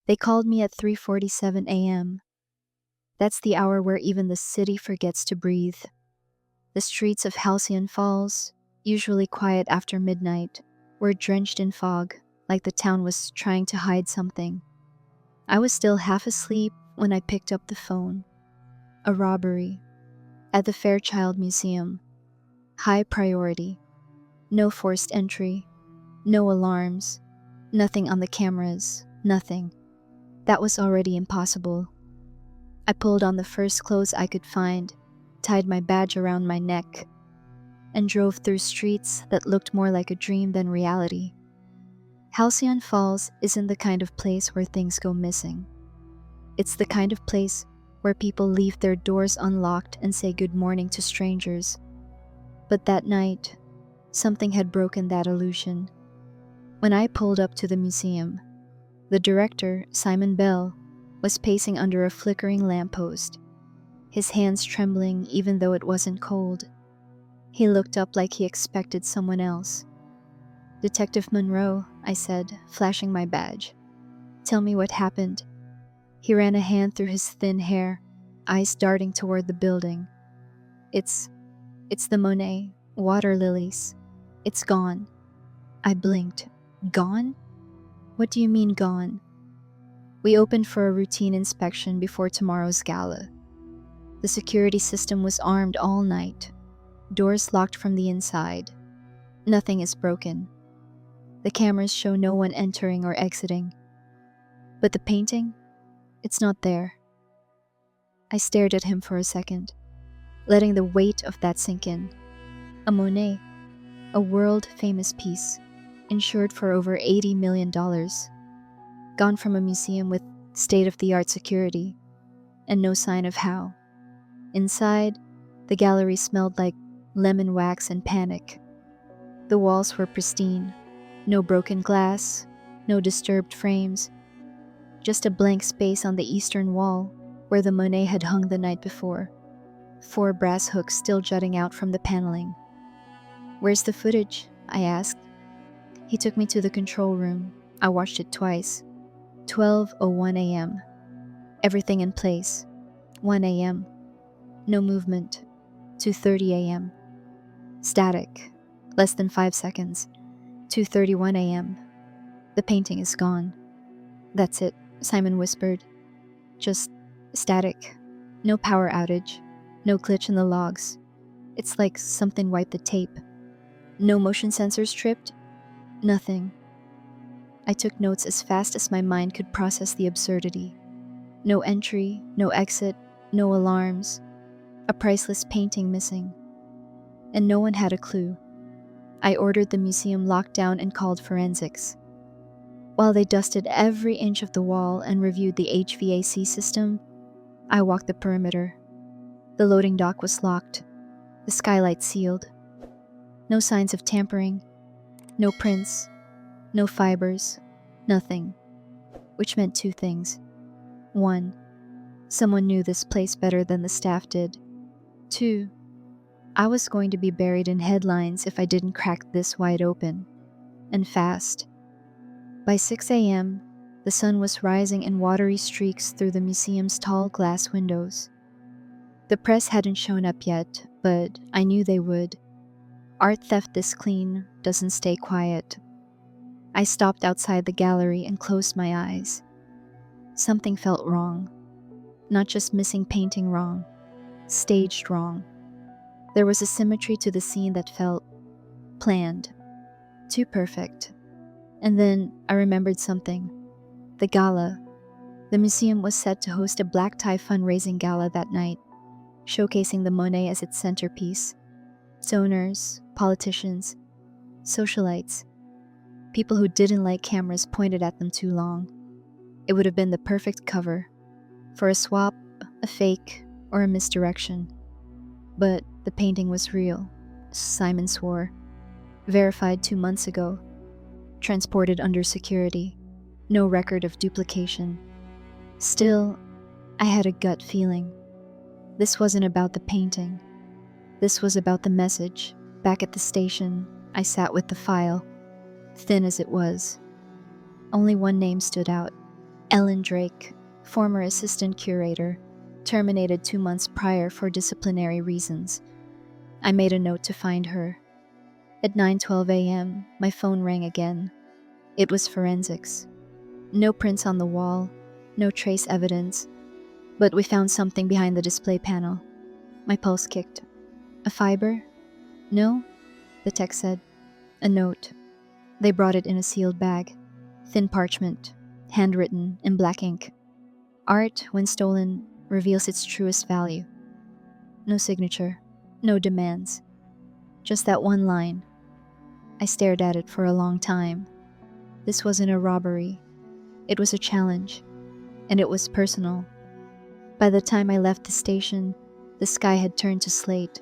They called me at 3:47 a.m. That's the hour where even the city forgets to breathe. The streets of Halcyon Falls, usually quiet after midnight, were drenched in fog, like the town was trying to hide something. I was still half asleep when I picked up the phone. A robbery. At the Fairchild Museum. High priority. No forced entry. No alarms. Nothing on the cameras. Nothing. That was already impossible. I pulled on the first clothes I could find, tied my badge around my neck, and drove through streets that looked more like a dream than reality. Halcyon Falls isn't the kind of place where things go missing. It's the kind of place where people leave their doors unlocked and say good morning to strangers. But that night, something had broken that illusion. When I pulled up to the museum, the director, Simon Bell, was pacing under a flickering lamppost, his hands trembling even though it wasn't cold. He looked up like he expected someone else. "Detective Monroe," I said, flashing my badge. "Tell me what happened." He ran a hand through his thin hair, eyes darting toward the building. It's the Monet, water lilies. It's gone." I blinked. "Gone? What do you mean gone?" We opened for a routine inspection before tomorrow's gala. The security system was armed all night. Doors locked from the inside. Nothing is broken. The cameras show no one entering or exiting. But the painting? It's not there. I stared at him for a second, letting the weight of that sink in. A Monet, a world-famous piece, insured for over $80 million, gone from a museum with state-of-the-art security, and no sign of how. Inside, the gallery smelled like lemon wax and panic. The walls were pristine, no broken glass, no disturbed frames, just a blank space on the eastern wall where the Monet had hung the night before, 4 brass hooks still jutting out from the paneling. "Where's the footage?" I asked. He took me to the control room. I watched it twice. 12:01 a.m. Everything in place. 1 a.m. No movement. 2:30 a.m. Static. Less than 5 seconds. 2:31 a.m. The painting is gone. "That's it," Simon whispered. "Just static. No power outage. No glitch in the logs. It's like something wiped the tape. No motion sensors tripped. Nothing." I took notes as fast as my mind could process the absurdity. No entry, no exit, no alarms. A priceless painting missing. And no one had a clue. I ordered the museum locked down and called forensics. While they dusted every inch of the wall and reviewed the HVAC system, I walked the perimeter. The loading dock was locked. The skylight sealed. No signs of tampering. No prints. No fibers. Nothing. Which meant 2 things. 1. Someone knew this place better than the staff did. 2. I was going to be buried in headlines if I didn't crack this wide open. And fast. By 6 a.m., the sun was rising in watery streaks through the museum's tall glass windows. The press hadn't shown up yet, but I knew they would. Art theft this clean doesn't stay quiet. I stopped outside the gallery and closed my eyes. Something felt wrong. Not just missing painting wrong. Staged wrong. There was a symmetry to the scene that felt planned. Too perfect. And then I remembered something. The gala. The museum was set to host a black tie fundraising gala that night, showcasing the Monet as its centerpiece. Donors, politicians, socialites, people who didn't like cameras pointed at them too long. It would have been the perfect cover for a swap, a fake, or a misdirection. But the painting was real, Simon swore. Verified 2 months ago. Transported under security. No record of duplication. Still, I had a gut feeling. This wasn't about the painting. This was about the message. Back at the station, I sat with the file, thin as it was. Only one name stood out. Ellen Drake, former assistant curator, terminated 2 months prior for disciplinary reasons. I made a note to find her. At 9:12 a.m., my phone rang again. It was forensics. No prints on the wall, no trace evidence, but we found something behind the display panel. My pulse kicked. A fiber? No, the text said. A note. They brought it in a sealed bag. Thin parchment, handwritten in black ink. Art, when stolen, reveals its truest value. No signature, no demands. Just that one line. I stared at it for a long time. This wasn't a robbery. It was a challenge. And it was personal. By the time I left the station, the sky had turned to slate.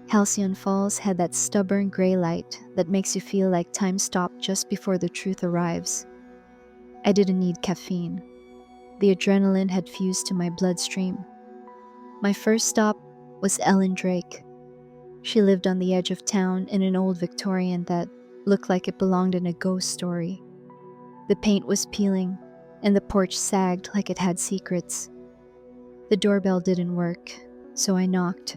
Halcyon Falls had that stubborn gray light that makes you feel like time stopped just before the truth arrives. I didn't need caffeine. The adrenaline had fused to my bloodstream. My first stop was Ellen Drake. She lived on the edge of town in an old Victorian that looked like it belonged in a ghost story. The paint was peeling, and the porch sagged like it had secrets. The doorbell didn't work, so I knocked.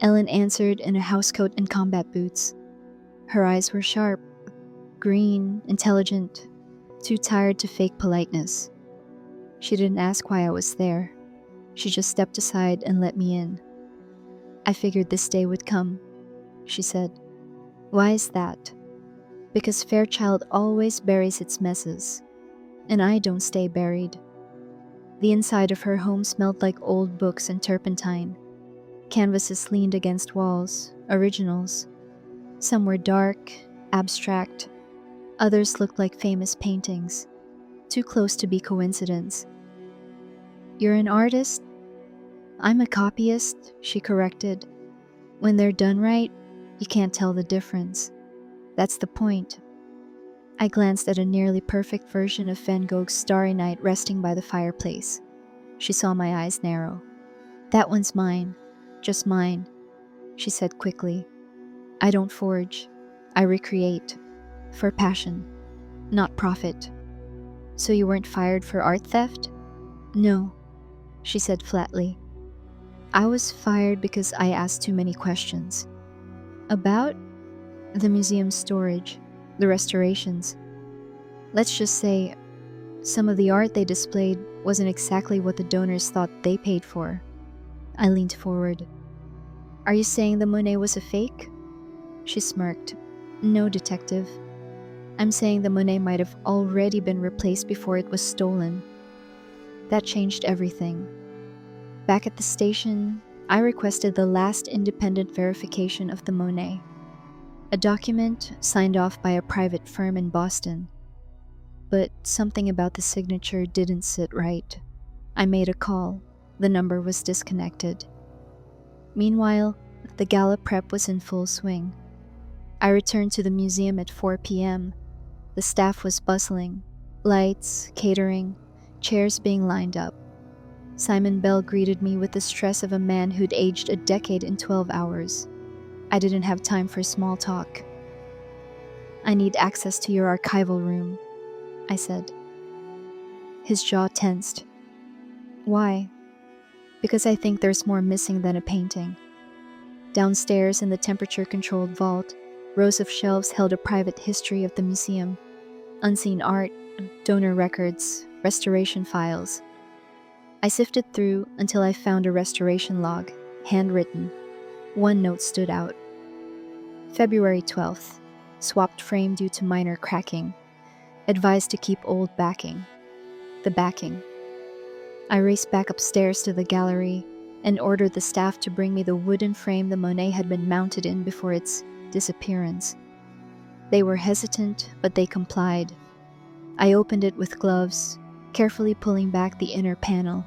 Ellen answered in a housecoat and combat boots. Her eyes were sharp, green, intelligent, too tired to fake politeness. She didn't ask why I was there. She just stepped aside and let me in. I figured this day would come, she said. Why is that? Because Fairchild always buries its messes, and I don't stay buried. The inside of her home smelled like old books and turpentine. Canvases leaned against walls, originals. Some were dark, abstract. Others looked like famous paintings, too close to be coincidence. You're an artist? I'm a copyist, she corrected. When they're done right, you can't tell the difference. That's the point. I glanced at a nearly perfect version of Van Gogh's Starry Night resting by the fireplace. She saw my eyes narrow. That one's mine, just mine, she said quickly. I don't forge. I recreate. For passion, not profit. So you weren't fired for art theft? No, she said flatly. I was fired because I asked too many questions. About? The museum's storage, the restorations. Let's just say, some of the art they displayed wasn't exactly what the donors thought they paid for. I leaned forward. Are you saying the Monet was a fake? She smirked. No, detective. I'm saying the Monet might have already been replaced before it was stolen. That changed everything. Back at the station, I requested the last independent verification of the Monet. A document signed off by a private firm in Boston. But something about the signature didn't sit right. I made a call. The number was disconnected. Meanwhile, the gala prep was in full swing. I returned to the museum at 4 p.m. The staff was bustling. Lights, catering, chairs being lined up. Simon Bell greeted me with the stress of a man who'd aged a decade in 12 hours. I didn't have time for small talk. I need access to your archival room, I said. His jaw tensed. Why? Because I think there's more missing than a painting. Downstairs in the temperature-controlled vault, rows of shelves held a private history of the museum. Unseen art, donor records, restoration files. I sifted through until I found a restoration log, handwritten. One note stood out. February 12th. Swapped frame due to minor cracking. Advised to keep old backing. The backing. I raced back upstairs to the gallery and ordered the staff to bring me the wooden frame the Monet had been mounted in before its disappearance. They were hesitant, but they complied. I opened it with gloves, carefully pulling back the inner panel.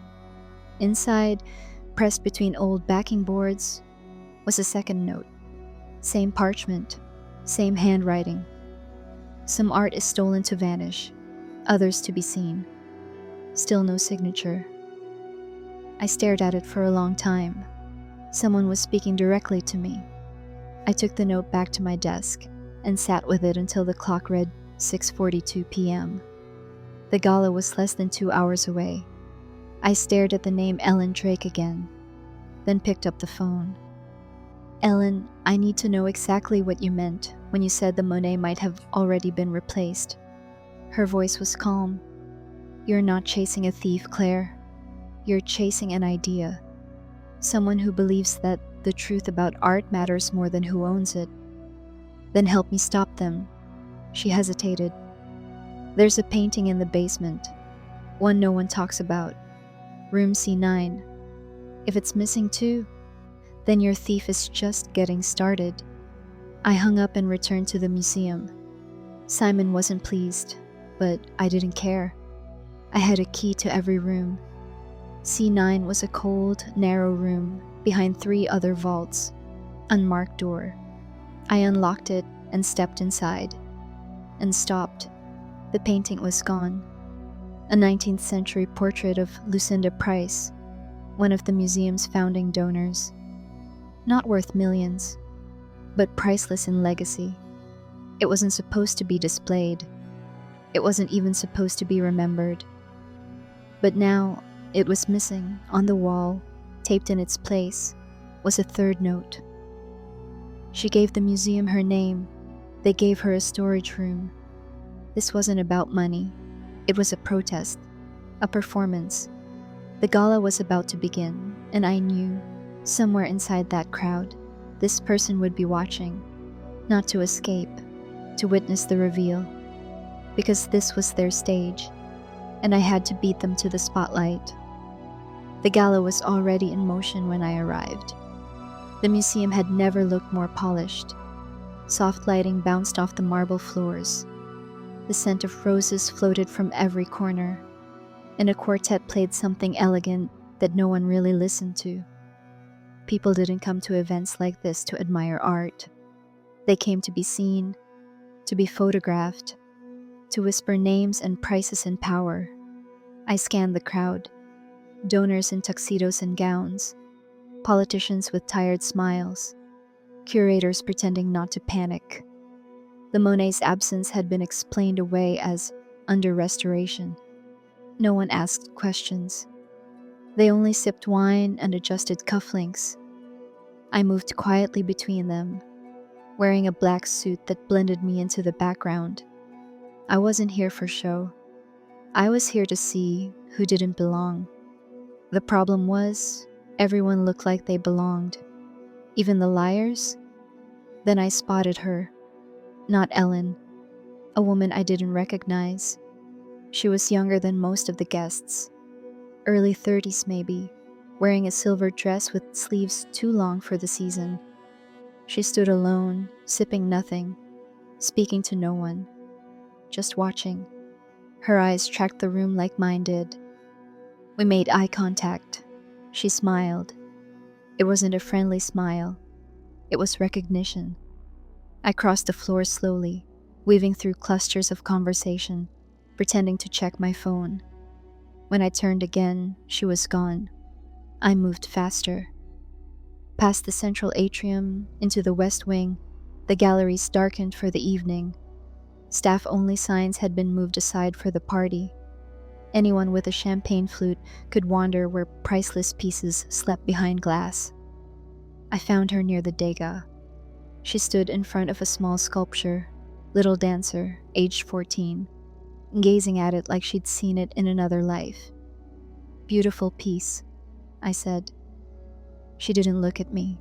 Inside, pressed between old backing boards, was a second note. Same parchment, same handwriting. Some art is stolen to vanish, others to be seen. Still no signature. I stared at it for a long time. Someone was speaking directly to me. I took the note back to my desk and sat with it until the clock read 6:42 p.m. The gala was less than 2 hours away. I stared at the name Ellen Drake again, then picked up the phone. Ellen, I need to know exactly what you meant when you said the Monet might have already been replaced. Her voice was calm. You're not chasing a thief, Claire. You're chasing an idea. Someone who believes that the truth about art matters more than who owns it. Then help me stop them. She hesitated. There's a painting in the basement, one no one talks about. Room C9. If it's missing too, then your thief is just getting started. I hung up and returned to the museum. Simon wasn't pleased, but I didn't care. I had a key to every room. C9 was a cold, narrow room behind 3 other vaults. Unmarked door. I unlocked it and stepped inside. And stopped. The painting was gone. A 19th century portrait of Lucinda Price, one of the museum's founding donors. Not worth millions, but priceless in legacy. It wasn't supposed to be displayed. It wasn't even supposed to be remembered. But now, it was missing. On the wall, taped in its place, was a 3rd note. She gave the museum her name. They gave her a storage room. This wasn't about money. It was a protest, a performance. The gala was about to begin, and I knew, somewhere inside that crowd, this person would be watching, not to escape, to witness the reveal, because this was their stage, and I had to beat them to the spotlight. The gala was already in motion when I arrived. The museum had never looked more polished. Soft lighting bounced off the marble floors. The scent of roses floated from every corner, and a quartet played something elegant that no one really listened to. People didn't come to events like this to admire art. They came to be seen, to be photographed, to whisper names and prices and power. I scanned the crowd. Donors in tuxedos and gowns, politicians with tired smiles, curators pretending not to panic. The Monet's absence had been explained away as under restoration. No one asked questions. They only sipped wine and adjusted cufflinks. I moved quietly between them, wearing a black suit that blended me into the background. I wasn't here for show. I was here to see who didn't belong. The problem was, everyone looked like they belonged. Even the liars? Then I spotted her. Not Ellen. A woman I didn't recognize. She was younger than most of the guests. Early 30s maybe, wearing a silver dress with sleeves too long for the season. She stood alone, sipping nothing, speaking to no one, just watching. Her eyes tracked the room like mine did. We made eye contact. She smiled. It wasn't a friendly smile. It was recognition. I crossed the floor slowly, weaving through clusters of conversation, pretending to check my phone. When I turned again, she was gone. I moved faster. Past the central atrium, into the west wing, the galleries darkened for the evening. Staff-only signs had been moved aside for the party. Anyone with a champagne flute could wander where priceless pieces slept behind glass. I found her near the Degas. She stood in front of a small sculpture, Little Dancer, aged 14, gazing at it like she'd seen it in another life. Beautiful piece, I said. She didn't look at me.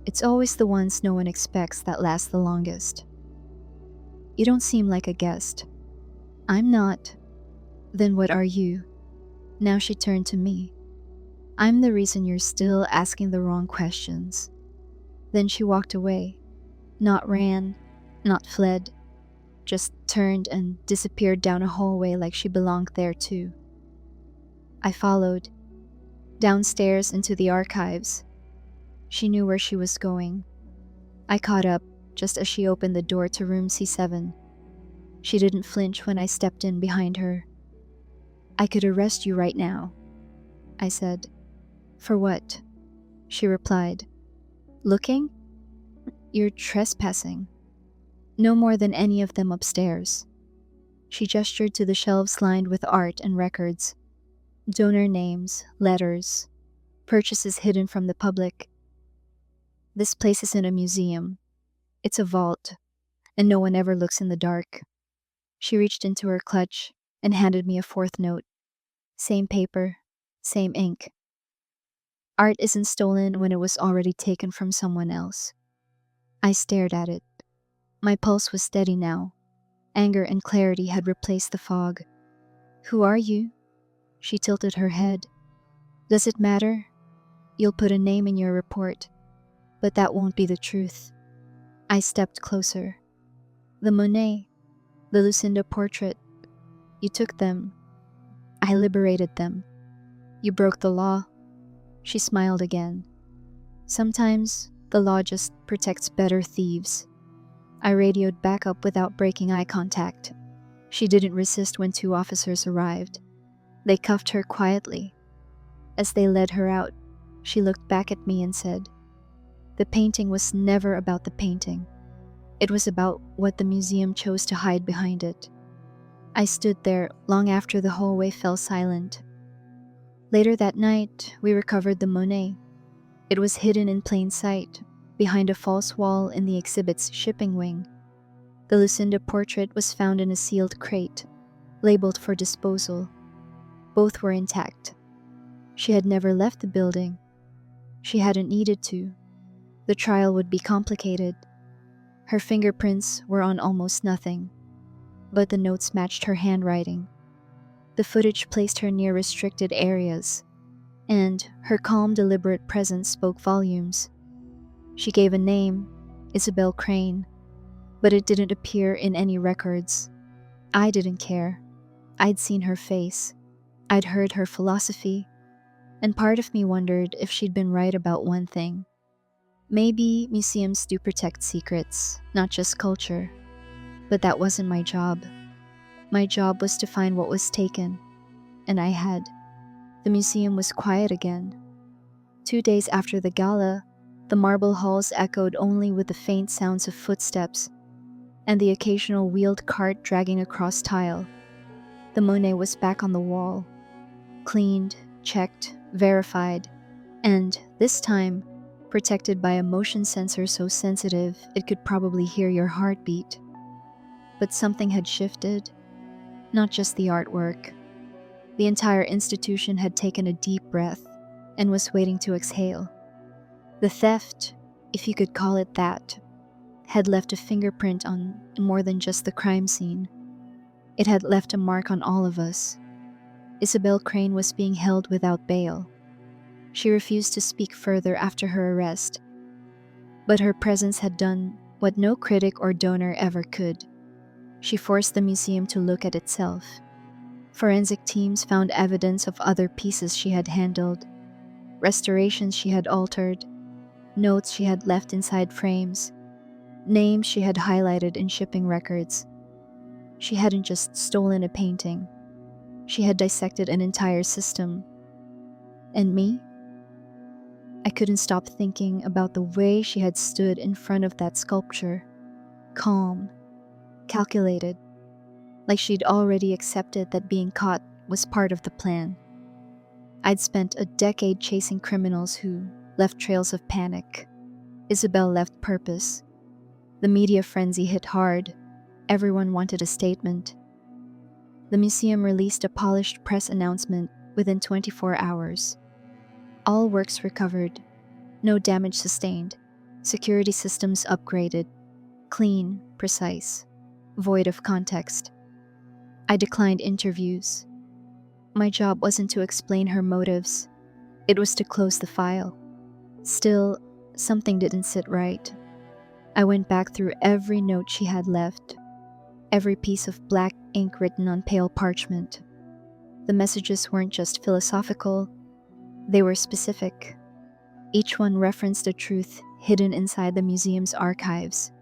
It's always the ones no one expects that last the longest. You don't seem like a guest. I'm not. Then what are you? Now she turned to me. I'm the reason you're still asking the wrong questions. Then she walked away. Not ran, not fled. Just turned and disappeared down a hallway like she belonged there too. I followed. Downstairs into the archives. She knew where she was going. I caught up just as she opened the door to room C7. She didn't flinch when I stepped in behind her. I could arrest you right now, I said. For what? She replied. Looking? You're trespassing. No more than any of them upstairs. She gestured to the shelves lined with art and records, donor names, letters, purchases hidden from the public. This place isn't a museum. It's a vault, and no one ever looks in the dark. She reached into her clutch and handed me a fourth note. Same paper, same ink. Art isn't stolen when it was already taken from someone else. I stared at it. My pulse was steady now. Anger and clarity had replaced the fog. Who are you? She tilted her head. Does it matter? You'll put a name in your report, but that won't be the truth. I stepped closer. The Monet, the Lucinda portrait. You took them. I liberated them. You broke the law. She smiled again. Sometimes the law just protects better thieves. I radioed back up without breaking eye contact. She didn't resist when two officers arrived. They cuffed her quietly. As they led her out, she looked back at me and said, "The painting was never about the painting. It was about what the museum chose to hide behind it." I stood there long after the hallway fell silent. Later that night, we recovered the Monet. It was hidden in plain sight, behind a false wall in the exhibit's shipping wing. The Lucinda portrait was found in a sealed crate, labeled for disposal. Both were intact. She had never left the building. She hadn't needed to. The trial would be complicated. Her fingerprints were on almost nothing, but the notes matched her handwriting. The footage placed her near restricted areas, and her calm, deliberate presence spoke volumes. She gave a name, Isabel Crane, but it didn't appear in any records. I didn't care. I'd seen her face. I'd heard her philosophy, and part of me wondered if she'd been right about one thing. Maybe museums do protect secrets, not just culture. But that wasn't my job. My job was to find what was taken, and I had. The museum was quiet again. 2 days after the gala, the marble halls echoed only with the faint sounds of footsteps and the occasional wheeled cart dragging across tile. The Monet was back on the wall, cleaned, checked, verified, and, this time, protected by a motion sensor so sensitive it could probably hear your heartbeat. But something had shifted. Not just the artwork. The entire institution had taken a deep breath and was waiting to exhale. The theft, if you could call it that, had left a fingerprint on more than just the crime scene. It had left a mark on all of us. Isabel Crane was being held without bail. She refused to speak further after her arrest, but her presence had done what no critic or donor ever could. She forced the museum to look at itself. Forensic teams found evidence of other pieces she had handled, restorations she had altered, notes she had left inside frames, names she had highlighted in shipping records. She hadn't just stolen a painting. She had dissected an entire system. And me? I couldn't stop thinking about the way she had stood in front of that sculpture, calm, calculated, like she'd already accepted that being caught was part of the plan. I'd spent a decade chasing criminals who left trails of panic. Isabel left purpose. The media frenzy hit hard. Everyone wanted a statement. The museum released a polished press announcement within 24 hours. All works recovered. No damage sustained. Security systems upgraded. Clean, precise, void of context. I declined interviews. My job wasn't to explain her motives. It was to close the file. Still, something didn't sit right. I went back through every note she had left, every piece of black ink written on pale parchment. The messages weren't just philosophical, they were specific. Each one referenced a truth hidden inside the museum's archives.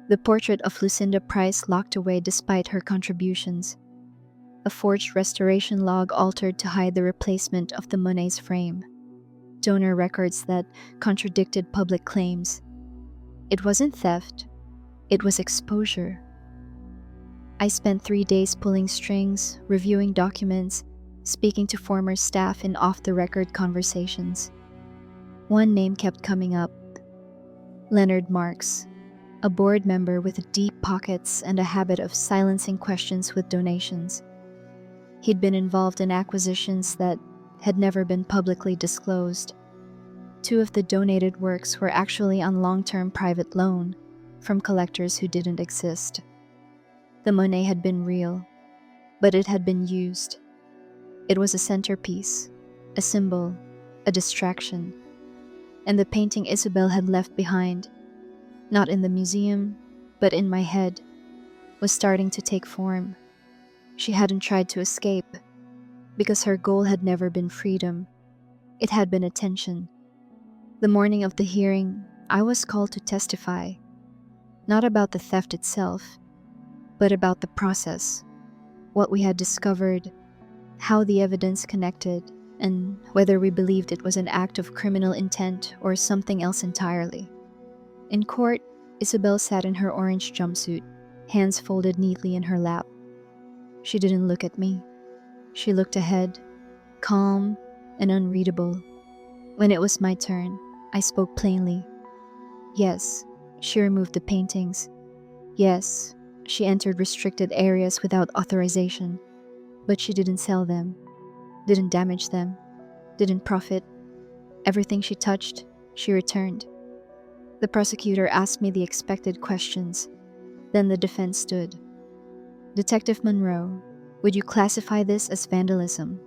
The portrait of Lucinda Price locked away despite her contributions. A forged restoration log altered to hide the replacement of the Monet's frame. Donor records that contradicted public claims. It wasn't theft, it was exposure. I spent 3 days pulling strings, reviewing documents, speaking to former staff in off-the-record conversations. One name kept coming up: Leonard Marks, a board member with deep pockets and a habit of silencing questions with donations. He'd been involved in acquisitions that had never been publicly disclosed. 2 of the donated works were actually on long-term private loan from collectors who didn't exist. The Monet had been real, but it had been used. It was a centerpiece, a symbol, a distraction. And the painting Isabel had left behind, not in the museum, but in my head, was starting to take form. She hadn't tried to escape, because her goal had never been freedom. It had been attention. The morning of the hearing, I was called to testify, not about the theft itself, but about the process, what we had discovered, how the evidence connected, and whether we believed it was an act of criminal intent or something else entirely. In court, Isabel sat in her orange jumpsuit, hands folded neatly in her lap. She didn't look at me. She looked ahead, calm and unreadable. When it was my turn, I spoke plainly. Yes, she removed the paintings. Yes, she entered restricted areas without authorization. But she didn't sell them, didn't damage them, didn't profit. Everything she touched, she returned. The prosecutor asked me the expected questions. Then the defense stood. Detective Monroe, would you classify this as vandalism?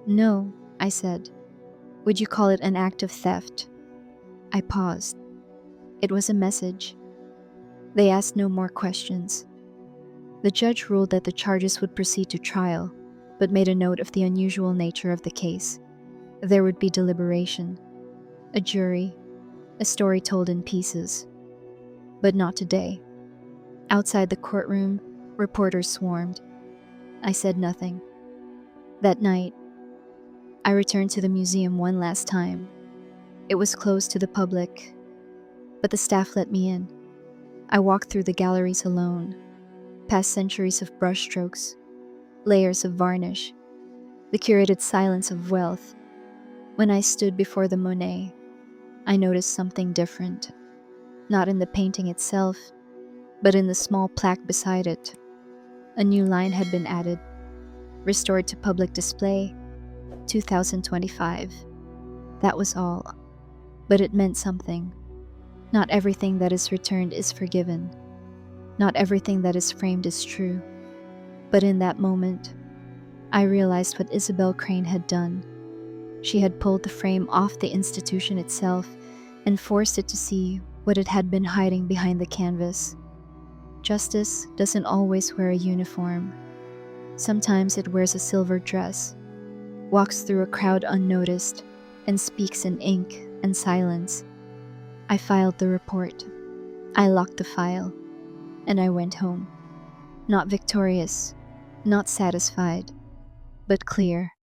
No, I said. Would you call it an act of theft? I paused. It was a message. They asked no more questions. The judge ruled that the charges would proceed to trial, but made a note of the unusual nature of the case. There would be deliberation, a jury, a story told in pieces. But not today. Outside the courtroom, reporters swarmed. I said nothing. That night, I returned to the museum one last time. It was closed to the public, but the staff let me in. I walked through the galleries alone, past centuries of brushstrokes, layers of varnish, the curated silence of wealth. When I stood before the Monet, I noticed something different. Not in the painting itself, but in the small plaque beside it. A new line had been added, restored to public display, 2025. That was all, but it meant something. Not everything that is returned is forgiven. Not everything that is framed is true. But in that moment, I realized what Isabel Crane had done. She had pulled the frame off the institution itself and forced it to see what it had been hiding behind the canvas. Justice doesn't always wear a uniform. Sometimes it wears a silver dress, walks through a crowd unnoticed, and speaks in ink and silence. I filed the report. I locked the file, and I went home. Not victorious, not satisfied, but clear.